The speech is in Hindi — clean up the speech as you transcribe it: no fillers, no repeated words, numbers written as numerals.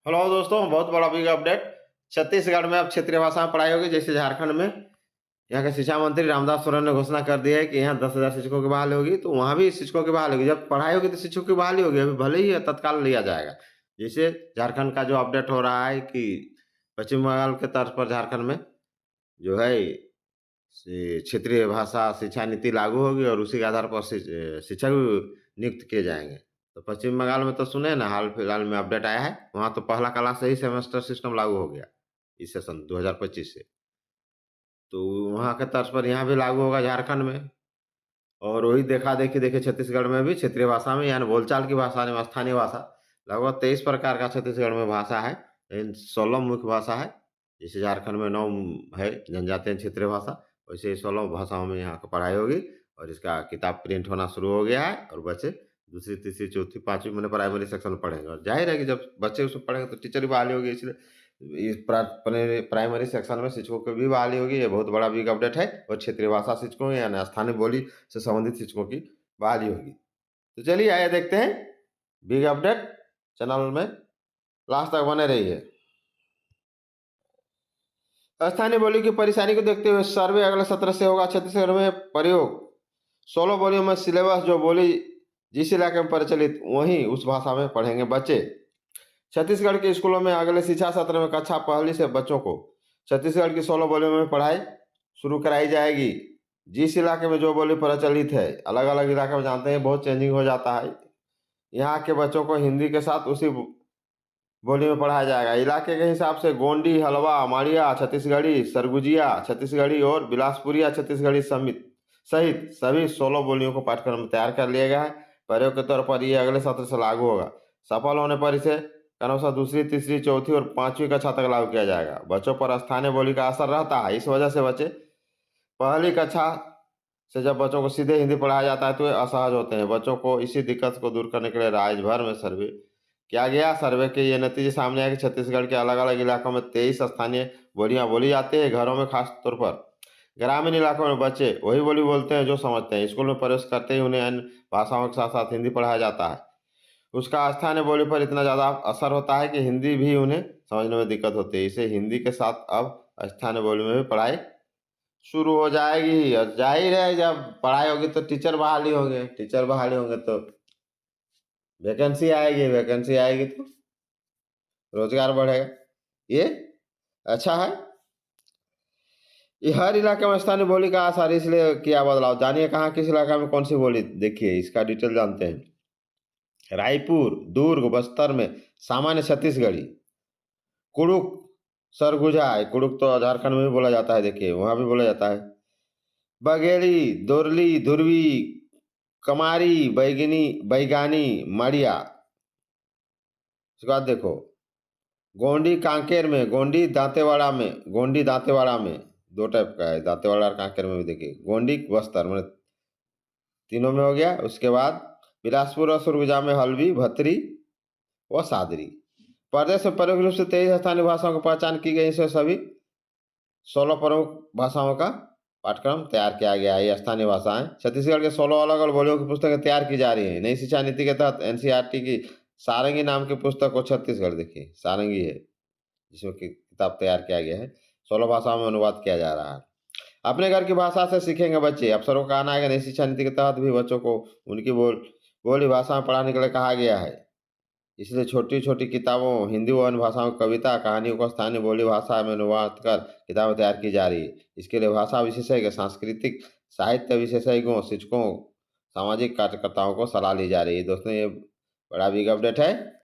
हेलो दोस्तों, बहुत बड़ा बिग अपडेट। छत्तीसगढ़ में अब क्षेत्रीय भाषा में पढ़ाई होगी। जैसे झारखंड में यहाँ के शिक्षा मंत्री रामदास सोरेन ने घोषणा कर दी है कि यहाँ 10,000 शिक्षकों की बहाली होगी, तो वहाँ भी शिक्षकों की बहाली होगी। जब पढ़ाई होगी तो शिक्षकों की बहाली होगी, अभी भले ही तत्काल लिया जाएगा। जैसे झारखंड का जो अपडेट हो रहा है कि पश्चिम बंगाल के तर्ज पर झारखंड में जो है क्षेत्रीय भाषा शिक्षा नीति लागू होगी और उसी के आधार पर शिक्षक भी नियुक्त किए जाएंगे। तो पश्चिम बंगाल में तो सुने ना, हाल फिलहाल में अपडेट आया है, वहाँ तो पहला क्लास से ही सेमेस्टर सिस्टम लागू हो गया इस सेशन 2025 से। तो वहाँ के तर्ज पर यहाँ भी लागू होगा झारखंड में। और वही देखा-देखी देखिए छत्तीसगढ़ में भी क्षेत्रीय भाषा में यानी बोलचाल की भाषा में स्थानीय भाषा लगभग 23 प्रकार का छत्तीसगढ़ में भाषा है। इन 16 मुख्य भाषा है। जैसे झारखंड में 9 है जनजातीय क्षेत्रीय भाषा, वैसे ही 16 भाषाओं में यहाँ की पढ़ाई होगी। और इसका किताब प्रिंट होना शुरू हो गया है और बच्चे दूसरी, तीसरी, चौथी, 5वीं मैंने प्राइमरी सेक्शन में पढ़ेंगे। और ज़ाहिर है कि जब बच्चे उसमें पढ़ेंगे तो टीचर की बहाली होगी, इसलिए इस प्राइमरी सेक्शन में शिक्षकों की भी बहाली होगी। ये बहुत बड़ा बिग अपडेट है। और क्षेत्रीय भाषा शिक्षकों यानी स्थानीय बोली से संबंधित शिक्षकों की बहाली होगी। तो चलिए आइए देखते हैं बिग अपडेट। चैनल में लास्ट तक बने रहिए। स्थानीय बोली की परेशानी को देखते हुए सर्वे अगले सत्र से होगा छत्तीसगढ़ में प्रयोग। 16 बोलियों में सिलेबस जो बोली जिस इलाके में प्रचलित वहीं उस भाषा में पढ़ेंगे बच्चे। छत्तीसगढ़ के स्कूलों में अगले शिक्षा सत्र में कक्षा पहली से बच्चों को छत्तीसगढ़ की 16 बोलियों में पढ़ाई शुरू कराई जाएगी। जिस इलाके में जो बोली प्रचलित है, अलग अलग इलाके में जानते हैं बहुत चेंजिंग हो जाता है। यहाँ के बच्चों को हिंदी के साथ उसी बोली में पढ़ाया जाएगा। इलाके के हिसाब से गोंडी, हलवा, माड़िया छत्तीसगढ़ी, सरगुजिया छत्तीसगढ़ी और बिलासपुरिया छत्तीसगढ़ी सहित सभी 16 बोलियों को पाठ्यक्रम में तैयार कर लिया गया है। प्रयोग के तौर पर ये अगले सत्र से लागू होगा। सफल होने पर इसे क्रमशः दूसरी, तीसरी, चौथी और 5वीं कक्षा तक लागू किया जाएगा। बच्चों पर स्थानीय बोली का असर रहता है। इस वजह से बच्चे पहली कक्षा से जब बच्चों को सीधे हिंदी पढ़ाया जाता है तो वे असहज होते हैं। बच्चों को इसी दिक्कत को दूर करने के लिए राज्य भर में सर्वे किया गया। सर्वे के ये नतीजे सामने आए कि छत्तीसगढ़ के अलग अलग इलाकों में 23 स्थानीय बोलियां बोली जाती है। घरों में खास तौर पर ग्रामीण इलाकों में बच्चे वही बोली बोलते हैं जो समझते हैं। स्कूल में प्रवेश करते ही उन्हें अन्य भाषाओं के साथ साथ हिंदी पढ़ाया जाता है। उसका स्थानीय बोली पर इतना ज़्यादा असर होता है कि हिंदी भी उन्हें समझने में दिक्कत होती है। इसे हिंदी के साथ अब स्थानीय बोली में भी पढ़ाई शुरू हो जाएगी। और जाहिर है जब पढ़ाई होगी तो टीचर बहाली होंगे। टीचर बहाली होंगे तो वैकेंसी आएगी तो रोजगार बढ़ेगा। ये अच्छा है। ये हर इलाके में स्थानीय बोली का असर इसलिए किया बदलाव। जानिए कहाँ किस इलाके में कौन सी बोली। देखिए इसका डिटेल जानते हैं। रायपुर, दुर्ग, बस्तर में सामान्य छत्तीसगढ़ी। कुड़ुक, सरगुजा, कुड़ुक तो झारखंड में भी बोला जाता है, देखिए वहां भी बोला जाता है। बघेली, दोरली, धुरवी, कमारी, बैगानी, मड़िया। उसके बाद देखो गोंडी कांकेर में, गोंडी दांतेवाड़ा में 2 टाइप का है। दांतेवाड़ा और कांकेर में भी देखिए। गोंडी बस्तर में तीनों में हो गया। उसके बाद बिलासपुर और सुरगुजा में हल्बी, भतरी व सादरी। प्रदेश में प्रमुख रूप से 23 स्थानीय भाषाओं की पहचान की गई। इससे सभी 16 प्रमुख भाषाओं का पाठ्यक्रम तैयार किया गया है। ये स्थानीय भाषाएं छत्तीसगढ़ के 16 अलग अलग बोलियों की पुस्तकें तैयार की जा रही हैं। नई शिक्षा नीति के तहत एनसीईआरटी की सारंगी नाम की पुस्तक को छत्तीसगढ़ देखिए सारंगी है, जिसमें की किताब तैयार किया गया है। 16 भाषाओं में अनुवाद किया जा रहा है। अपने घर की भाषा से सीखेंगे बच्चे। अफसरों का कहना है कि नई शिक्षा नीति के तहत भी बच्चों को उनकी बोली भाषा में पढ़ाने के लिए कहा गया है। इसलिए छोटी छोटी किताबों, हिंदी व अन्य भाषाओं की कविता कहानियों को स्थानीय बोली भाषा में अनुवाद कर किताबें तैयार की जा रही है। इसके लिए भाषा विशेषज्ञ, सांस्कृतिक साहित्य विशेषज्ञों, शिक्षकों, सामाजिक कार्यकर्ताओं को सलाह ली जा रही है। दोस्तों ये बड़ा बिग अपडेट है।